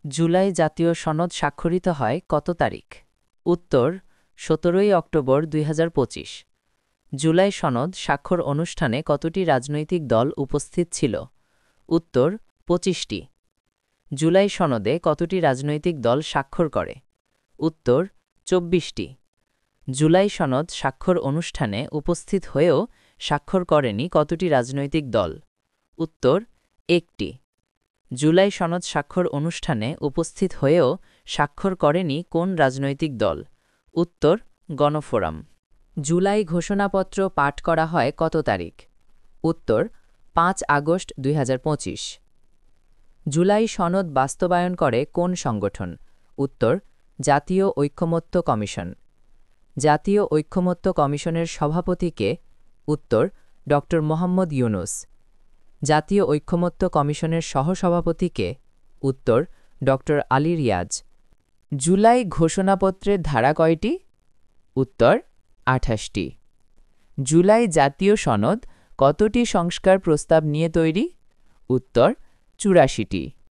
জুলাই জাতীয় সনদ স্বাক্ষরিত হয় কত তারিখ? উত্তর ১৭ অক্টোবর ২০২৫। জুলাই সনদ স্বাক্ষর অনুষ্ঠানে কতটি রাজনৈতিক দল উপস্থিত ছিল? উত্তর ২৫টি। জুলাই সনদে কতটি রাজনৈতিক দল স্বাক্ষর করে? উত্তর ২৪টি। জুলাই সনদ স্বাক্ষর অনুষ্ঠানে উপস্থিত হয়েও স্বাক্ষর করেনি কতটি রাজনৈতিক দল? উত্তর ১টি। জুলাই সনদ স্বাক্ষর অনুষ্ঠানে উপস্থিত হয়েও স্বাক্ষর করেনি কোন রাজনৈতিক দল? উত্তর গণফোরাম। জুলাই ঘোষণাপত্র পাঠ করা হয় কত তারিখ? উত্তর ৫ আগস্ট ২০২৫। জুলাই সনদ বাস্তবায়ন করে কোন সংগঠন? উত্তর জাতীয় ঐকমত্য কমিশন। জাতীয় ঐকমত্য কমিশনের সভাপতি কে? উত্তর ড. মোহাম্মদ ইউনূস। জাতীয় ঐকমত্য কমিশনের সহসভাপতি কে? উত্তর ড. আলী রিয়াজ। জুলাই ঘোষণাপত্রের ধারা কয়টি? উত্তর ২৮টি। জুলাই জাতীয় সনদ কতটি সংস্কার প্রস্তাব নিয়ে তৈরি? উত্তর ৮৪টি।